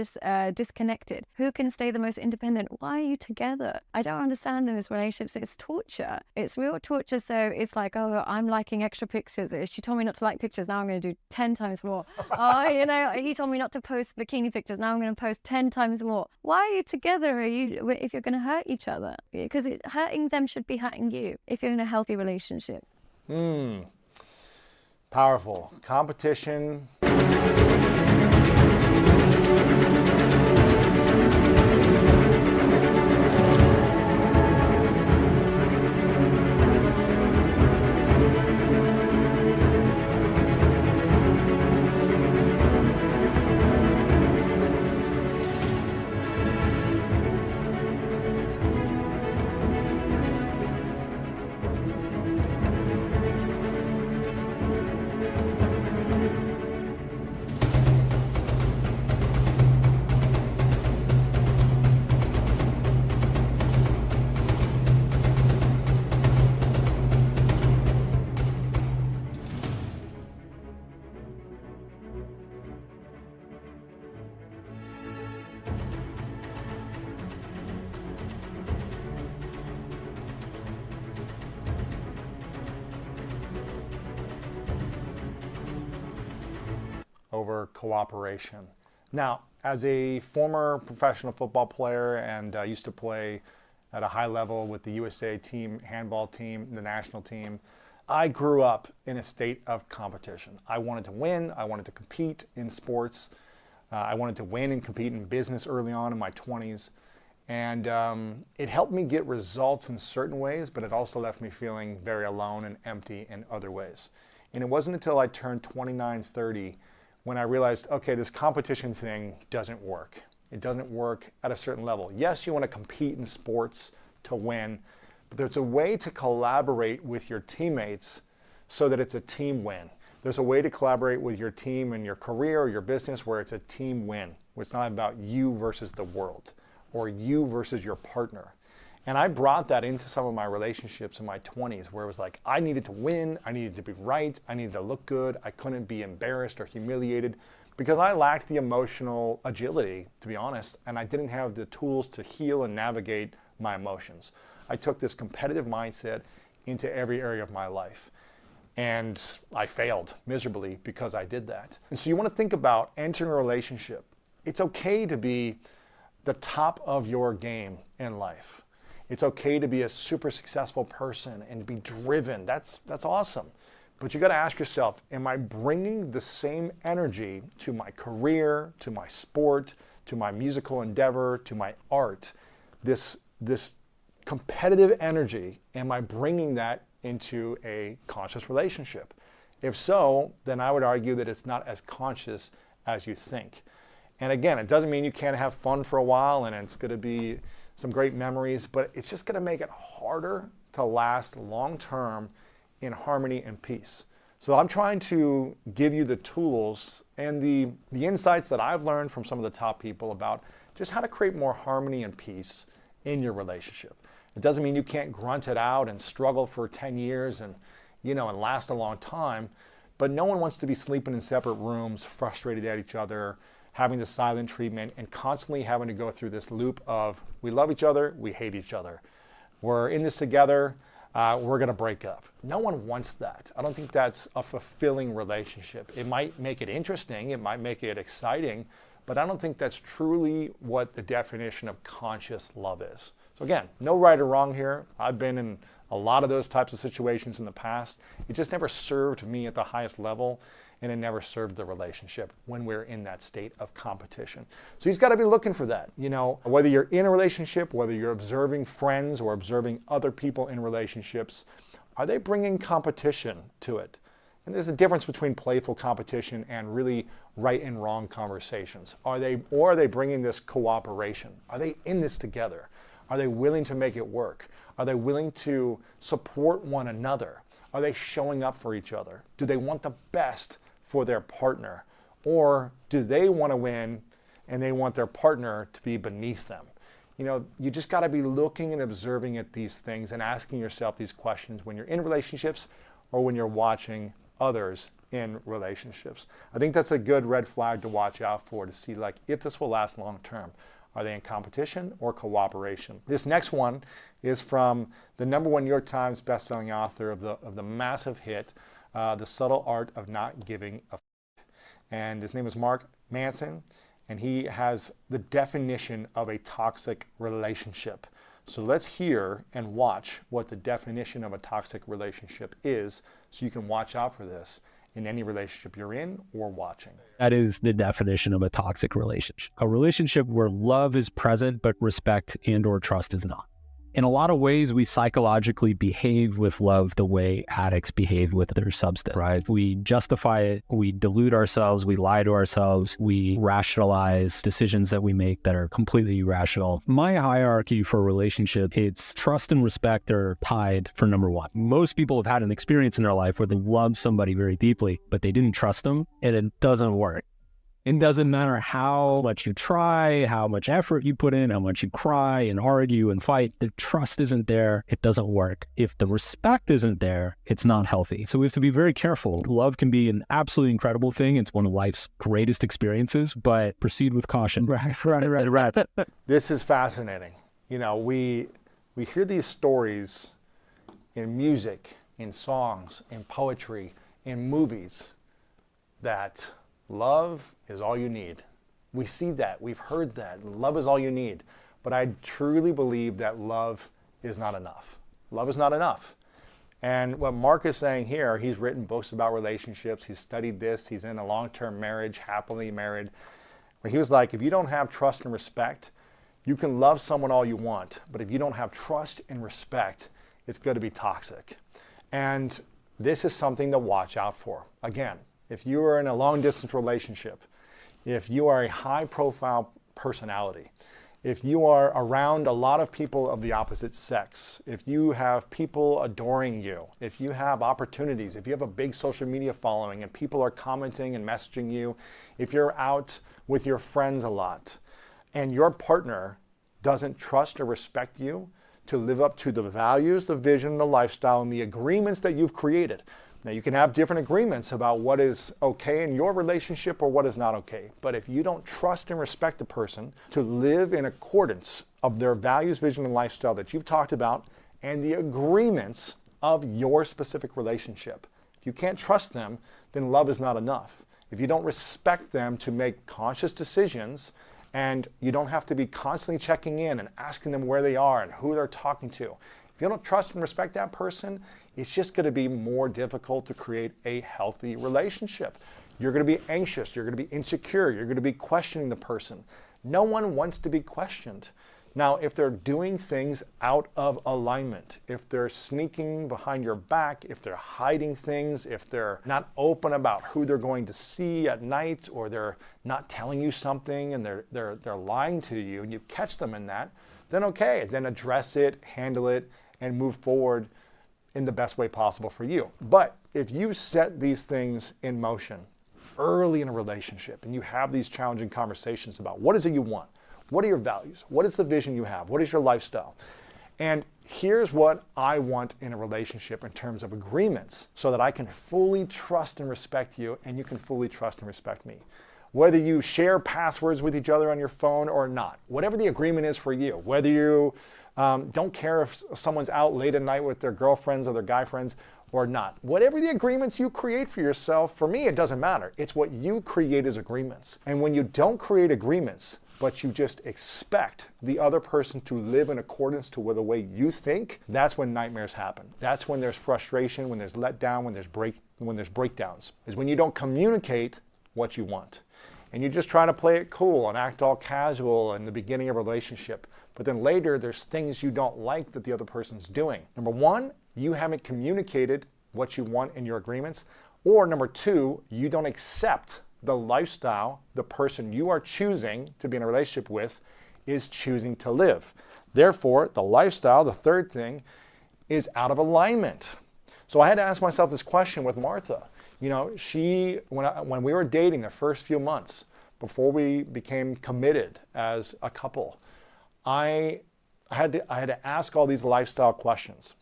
disconnected? Who can stay the most independent? Why are you together? I don't understand those relationships. It's torture. It's real torture. So it's like, oh, I'm liking extra pictures. She told me not to like pictures. Now I'm going to do 10 times more. Oh, he told me not to post bikini pictures. Now I'm going to post 10 times more. Why are you together if you're going to hurt each other? Because hurting them should be hurting you if you're in a healthy relationship. Powerful. Competition. Over cooperation. Now, as a former professional football player and used to play at a high level with the USA team, handball team, the national team, I grew up in a state of competition. I wanted to win. I wanted to compete in sports. I wanted to win and compete in business early on in my 20s. And it helped me get results in certain ways, but it also left me feeling very alone and empty in other ways. And it wasn't until I turned 29, 30 when I realized, okay, this competition thing doesn't work. It doesn't work at a certain level. Yes, you want to compete in sports to win, but there's a way to collaborate with your teammates so that it's a team win. There's a way to collaborate with your team in your career or your business where it's a team win, where it's not about you versus the world or you versus your partner. And I brought that into some of my relationships in my 20s where it was like, I needed to win, I needed to be right, I needed to look good, I couldn't be embarrassed or humiliated because I lacked the emotional agility, to be honest, and I didn't have the tools to heal and navigate my emotions. I took this competitive mindset into every area of my life. And I failed miserably because I did that. And so you want to think about entering a relationship. It's okay to be the top of your game in life. It's okay to be a super successful person and be driven. That's awesome. But you got to ask yourself, am I bringing the same energy to my career, to my sport, to my musical endeavor, to my art? This competitive energy, am I bringing that into a conscious relationship? If so, then I would argue that it's not as conscious as you think. And again, it doesn't mean you can't have fun for a while and it's going to be some great memories, but it's just going to make it harder to last long term in harmony and peace. So I'm trying to give you the tools and the insights that I've learned from some of the top people about just how to create more harmony and peace in your relationship. It doesn't mean you can't grunt it out and struggle for 10 years and last a long time, but no one wants to be sleeping in separate rooms, frustrated at each other, having the silent treatment, and constantly having to go through this loop of we love each other, we hate each other. We're in this together, we're going to break up. No one wants that. I don't think that's a fulfilling relationship. It might make it interesting, it might make it exciting, but I don't think that's truly what the definition of conscious love is. So again, no right or wrong here. I've been in a lot of those types of situations in the past. It just never served me at the highest level, and it never served the relationship when we're in that state of competition. So he's got to be looking for that. You know, whether you're in a relationship, whether you're observing friends or observing other people in relationships, are they bringing competition to it? And there's a difference between playful competition and really right and wrong conversations. Are they bringing this cooperation? Are they in this together? Are they willing to make it work? Are they willing to support one another? Are they showing up for each other? Do they want the best for their partner? Or do they want to win and they want their partner to be beneath them? You know, you just got to be looking and observing at these things and asking yourself these questions when you're in relationships or when you're watching others in relationships. I think that's a good red flag to watch out for, to see like if this will last long term. Are they in competition or cooperation? This next one is from the #1 New York Times bestselling author of the massive hit, The Subtle Art of Not Giving a F***. And his name is Mark Manson, and he has the definition of a toxic relationship. So let's hear and watch what the definition of a toxic relationship is, so you can watch out for this in any relationship you're in or watching. That is the definition of a toxic relationship. A relationship where love is present, but respect and or trust is not. In a lot of ways, we psychologically behave with love the way addicts behave with their substance, right? We justify it, we delude ourselves, we lie to ourselves, we rationalize decisions that we make that are completely irrational. My hierarchy for a relationship, it's trust and respect are tied for #1. Most people have had an experience in their life where they love somebody very deeply, but they didn't trust them, and it doesn't work. It doesn't matter how much you try, how much effort you put in, how much you cry and argue and fight. The trust isn't there. It doesn't work. If the respect isn't there, it's not healthy. So we have to be very careful. Love can be an absolutely incredible thing. It's one of life's greatest experiences, but proceed with caution. Right. This is fascinating. You know, we hear these stories in music, in songs, in poetry, in movies, that love is all you need. We see that, we've heard that, love is all you need. But I truly believe that love is not enough. Love is not enough. And what Mark is saying here, he's written books about relationships, he's studied this, he's in a long-term marriage, happily married, where he was like, if you don't have trust and respect, you can love someone all you want, but if you don't have trust and respect, it's going to be toxic. And this is something to watch out for. Again, if you are in a long-distance relationship, if you are a high-profile personality, if you are around a lot of people of the opposite sex, if you have people adoring you, if you have opportunities, if you have a big social media following and people are commenting and messaging you, if you're out with your friends a lot, and your partner doesn't trust or respect you to live up to the values, the vision, the lifestyle, and the agreements that you've created. Now, you can have different agreements about what is okay in your relationship or what is not okay. But if you don't trust and respect the person to live in accordance of their values, vision, and lifestyle that you've talked about and the agreements of your specific relationship, if you can't trust them, then love is not enough. If you don't respect them to make conscious decisions, and you don't have to be constantly checking in and asking them where they are and who they're talking to, if you don't trust and respect that person, it's just going to be more difficult to create a healthy relationship. You're going to be anxious, you're going to be insecure, you're going to be questioning the person. No one wants to be questioned. Now, if they're doing things out of alignment, if they're sneaking behind your back, if they're hiding things, if they're not open about who they're going to see at night, or they're not telling you something and they're lying to you, and you catch them in that, then okay, then address it, handle it, and move forward in the best way possible for you. But if you set these things in motion early in a relationship and you have these challenging conversations about what is it you want, what are your values, what is the vision you have, what is your lifestyle, and here's what I want in a relationship in terms of agreements so that I can fully trust and respect you and you can fully trust and respect me. Whether you share passwords with each other on your phone or not, whatever the agreement is for you, whether you Don't care if someone's out late at night with their girlfriends or their guy friends or not. Whatever the agreements you create for yourself, for me, it doesn't matter. It's what you create as agreements. And when you don't create agreements, but you just expect the other person to live in accordance to the way you think, that's when nightmares happen. That's when there's frustration, when there's letdown, when there's breakdowns, is when you don't communicate what you want. And you just try to play it cool and act all casual in the beginning of a relationship. But then later, there's things you don't like that the other person's doing. Number one, you haven't communicated what you want in your agreements. Or number two, you don't accept the lifestyle the person you are choosing to be in a relationship with is choosing to live. Therefore, the lifestyle, the third thing, is out of alignment. So I had to ask myself this question with Martha. You know, when we were dating the first few months, before we became committed as a couple, I had to ask all these lifestyle questions.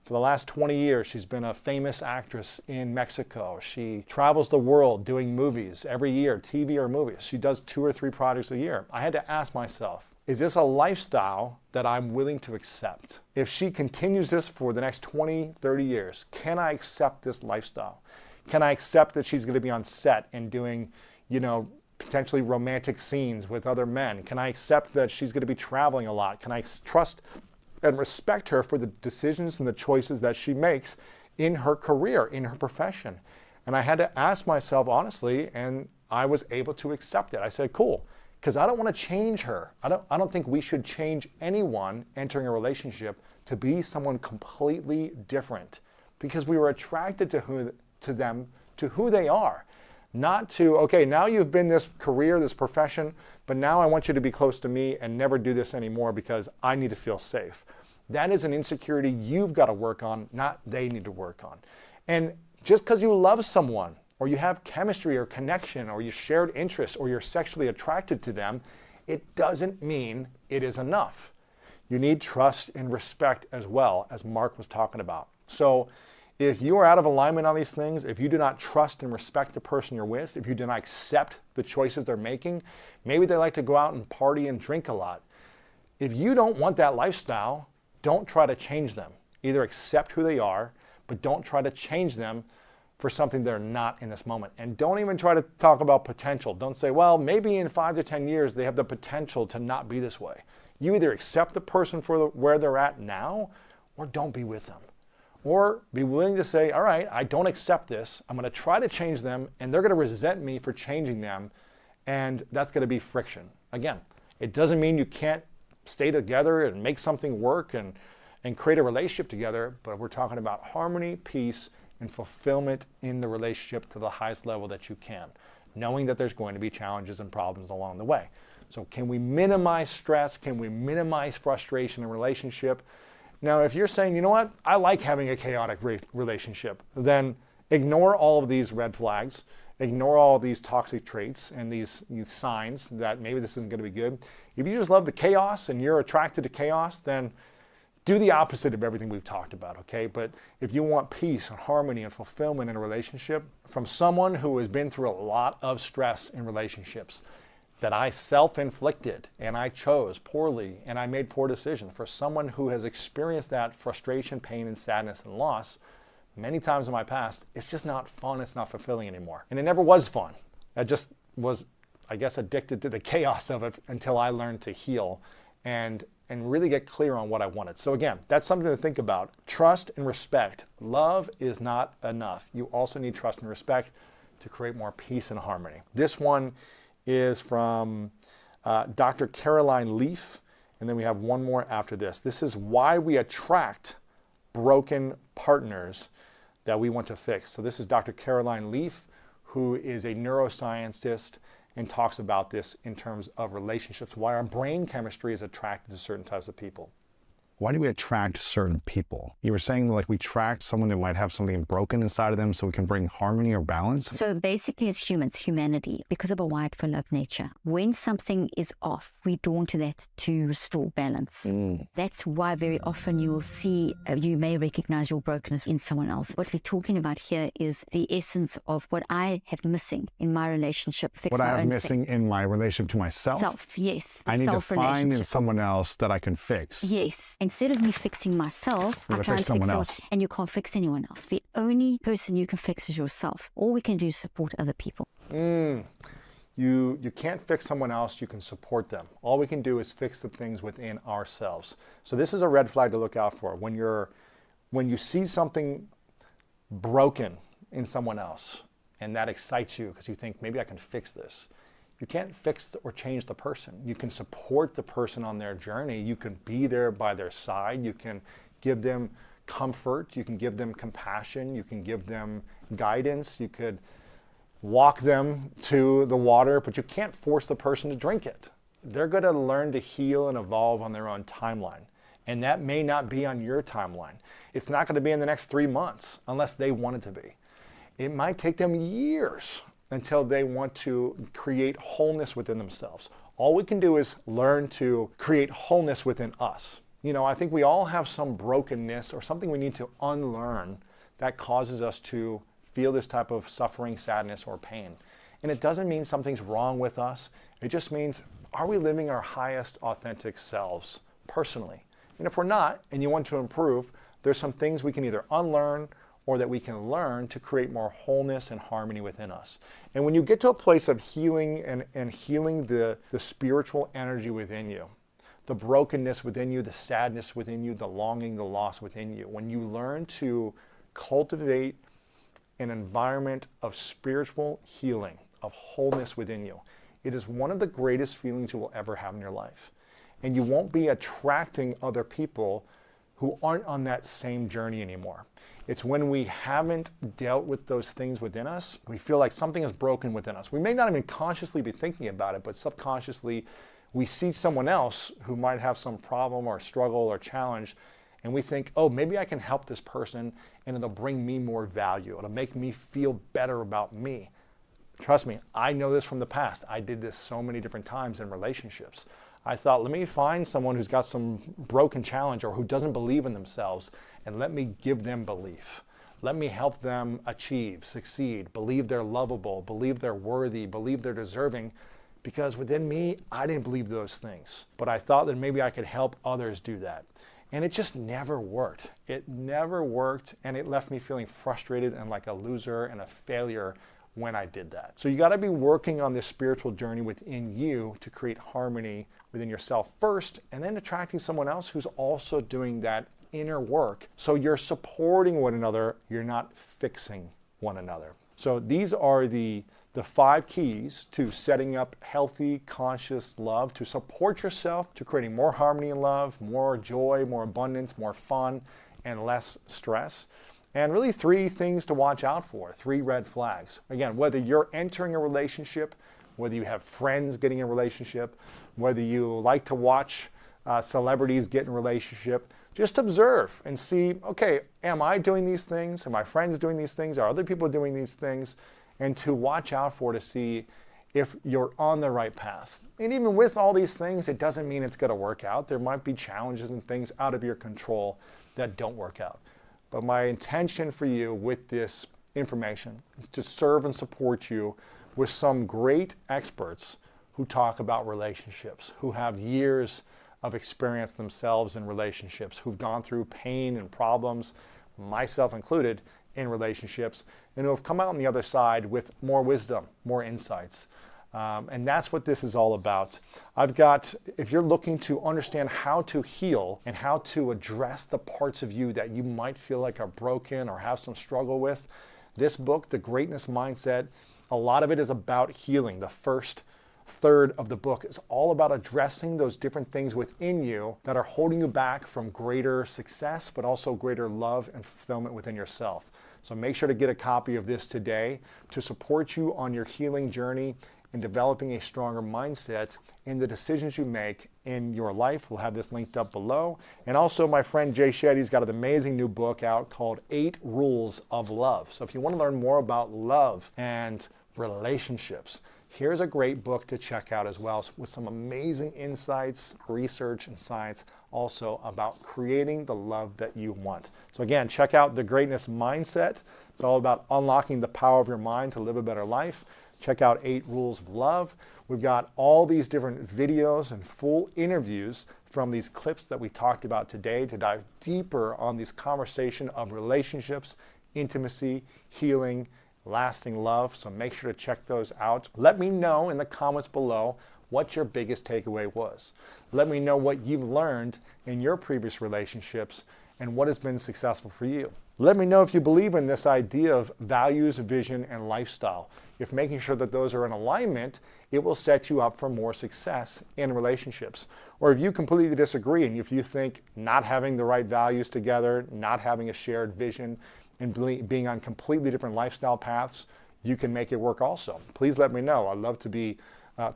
For the last 20 years, she's been a famous actress in Mexico. She travels the world doing movies every year, TV or movies. She does 2 or 3 projects a year. I had to ask myself, is this a lifestyle that I'm willing to accept? If she continues this for the next 20, 30 years, can I accept this lifestyle? Can I accept that she's going to be on set and doing, potentially romantic scenes with other men? Can I accept that she's going to be traveling a lot? Can I trust and respect her for the decisions and the choices that she makes in her career, in her profession? And I had to ask myself honestly, and I was able to accept it. I said, cool, because I don't want to change her. I don't think we should change anyone entering a relationship to be someone completely different, because we were attracted to who they are. Not to, okay, now you've been this career, this profession, but now I want you to be close to me and never do this anymore because I need to feel safe. That is an insecurity you've got to work on, not they need to work on. And just because you love someone, or you have chemistry or connection, or you shared interests, or you're sexually attracted to them, it doesn't mean it is enough. You need trust and respect as well, as Mark was talking about. So if you are out of alignment on these things, if you do not trust and respect the person you're with, if you do not accept the choices they're making, maybe they like to go out and party and drink a lot. If you don't want that lifestyle, don't try to change them. Either accept who they are, but don't try to change them for something they're not in this moment. And don't even try to talk about potential. Don't say, well, maybe in 5 to 10 years, they have the potential to not be this way. You either accept the person for where they're at now, or don't be with them. Or be willing to say, all right, I don't accept this. I'm going to try to change them, and they're going to resent me for changing them, and that's going to be friction. Again, it doesn't mean you can't stay together and make something work and create a relationship together, but we're talking about harmony, peace, and fulfillment in the relationship to the highest level that you can, knowing that there's going to be challenges and problems along the way. So can we minimize stress? Can we minimize frustration in a relationship? Now, if you're saying, you know what, I like having a chaotic relationship, then ignore all of these red flags, ignore all of these toxic traits and these signs that maybe this isn't going to be good. If you just love the chaos and you're attracted to chaos, then do the opposite of everything we've talked about, okay? But if you want peace and harmony and fulfillment in a relationship from someone who has been through a lot of stress in relationships, that I self-inflicted and I chose poorly and I made poor decisions, for someone who has experienced that frustration, pain, and sadness and loss many times in my past, it's just not fun, it's not fulfilling anymore. And it never was fun. I just was, I guess, addicted to the chaos of it until I learned to heal and really get clear on what I wanted. So again, that's something to think about. Trust and respect. Love is not enough. You also need trust and respect to create more peace and harmony. This one is from Dr. Caroline Leaf, and then we have one more after this. This is why we attract broken partners that we want to fix. So this is Dr. Caroline Leaf, who is a neuroscientist and talks about this in terms of relationships, why our brain chemistry is attracted to certain types of people. why do we attract certain people? You were saying like we attract someone that might have something broken inside of them so we can bring harmony or balance? So basically, as humans, humanity, because of a wired for love nature, when something is off, we drawn to that to restore balance. That's why very often you will see, you may recognize your brokenness in someone else. What we're talking about here is the essence of what I have missing in my relationship. What I have missing in my relationship to myself? Self, yes. I need to find in someone else that I can fix. Yes. Instead of me fixing myself, I try and fix someone else. And you can't fix anyone else. The only person you can fix is yourself. All we can do is support other people. You can't fix someone else, you can support them. All we can do is fix the things within ourselves. So this is a red flag to look out for. When you see something broken in someone else and that excites you because you think maybe I can fix this. You can't fix or change the person. You can support the person on their journey. You can be there by their side. You can give them comfort. You can give them compassion. You can give them guidance. You could walk them to the water, but you can't force the person to drink it. They're going to learn to heal and evolve on their own timeline. And that may not be on your timeline. It's not going to be in the next 3 months unless they want it to be. It might take them years until they want to create wholeness within themselves. All we can do is learn to create wholeness within us. You know, I think we all have some brokenness or something we need to unlearn that causes us to feel this type of suffering, sadness, or pain. And it doesn't mean something's wrong with us. It just means, are we living our highest authentic selves personally? And if we're not, and you want to improve, there's some things we can either unlearn or that we can learn to create more wholeness and harmony within us. And when you get to a place of healing and healing the spiritual energy within you, the brokenness within you, the sadness within you, the longing, the loss within you, when you learn to cultivate an environment of spiritual healing, of wholeness within you, it is one of the greatest feelings you will ever have in your life. And you won't be attracting other people who aren't on that same journey anymore. It's when we haven't dealt with those things within us, we feel like something is broken within us. We may not even consciously be thinking about it, but subconsciously we see someone else who might have some problem or struggle or challenge, and we think, oh, maybe I can help this person and it'll bring me more value. It'll make me feel better about me. Trust me, I know this from the past. I did this so many different times in relationships. I thought, let me find someone who's got some broken challenge or who doesn't believe in themselves, and let me give them belief. Let me help them achieve, succeed, believe they're lovable, believe they're worthy, believe they're deserving, because within me, I didn't believe those things. But I thought that maybe I could help others do that. And it just never worked. It never worked, and it left me feeling frustrated and like a loser and a failure when I did that. So you got to be working on this spiritual journey within you to create harmony within yourself first, and then attracting someone else who's also doing that inner work. So you're supporting one another, you're not fixing one another. So these are the 5 keys to setting up healthy, conscious love, to support yourself, to creating more harmony in love, more joy, more abundance, more fun, and less stress. And really 3 things to watch out for, 3 red flags. Again, whether you're entering a relationship, whether you have friends getting in a relationship, whether you like to watch celebrities get in a relationship, just observe and see, okay, am I doing these things? Are my friends doing these things? Are other people doing these things? And to watch out for, to see if you're on the right path. And even with all these things, it doesn't mean it's going to work out. There might be challenges and things out of your control that don't work out. But my intention for you with this information is to serve and support you with some great experts who talk about relationships, who have years of experience themselves in relationships, who've gone through pain and problems, myself included, in relationships, and who have come out on the other side with more wisdom, more insights. And that's what this is all about. If you're looking to understand how to heal and how to address the parts of you that you might feel like are broken or have some struggle with, this book, The Greatness Mindset, a lot of it is about healing. The first third of the book is all about addressing those different things within you that are holding you back from greater success, but also greater love and fulfillment within yourself. So make sure to get a copy of this today to support you on your healing journey and developing a stronger mindset in the decisions you make in your life. We'll have this linked up below. And also my friend Jay Shetty's got an amazing new book out called 8 Rules of Love. So if you want to learn more about love and relationships, here's a great book to check out as well, with some amazing insights, research, and science also about creating the love that you want. So again, check out The Greatness Mindset. It's all about unlocking the power of your mind to live a better life. Check out 8 Rules of Love. We've got all these different videos and full interviews from these clips that we talked about today to dive deeper on this conversation of relationships, intimacy, healing, lasting love. So make sure to check those out. Let me know in the comments below what your biggest takeaway was. Let me know what you've learned in your previous relationships and what has been successful for you. Let me know if you believe in this idea of values, vision, and lifestyle. If making sure that those are in alignment, it will set you up for more success in relationships. Or if you completely disagree and if you think not having the right values together, not having a shared vision, and being on completely different lifestyle paths, you can make it work also. Please let me know. I'd love to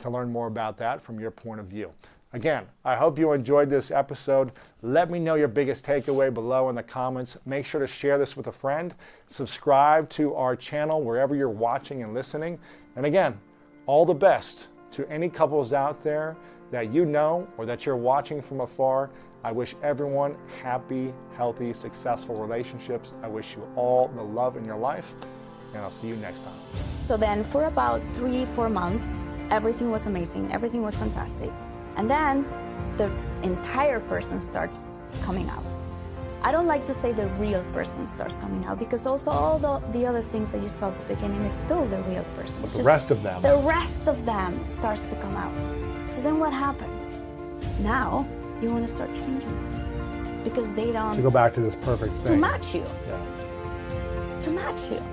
learn more about that from your point of view. Again, I hope you enjoyed this episode. Let me know your biggest takeaway below in the comments. Make sure to share this with a friend. Subscribe to our channel wherever you're watching and listening. And again, all the best to any couples out there that you know or that you're watching from afar. I wish everyone happy, healthy, successful relationships. I wish you all the love in your life, and I'll see you next time. So then for about 3-4 months, everything was amazing, everything was fantastic. And then the entire person starts coming out. I don't like to say the real person starts coming out, because also all the other things that you saw at the beginning is still the real person. But the rest of them. The rest of them starts to come out. So then what happens? Now you want to start changing them because they don't. To go back to this perfect thing. To match you. Yeah. To match you.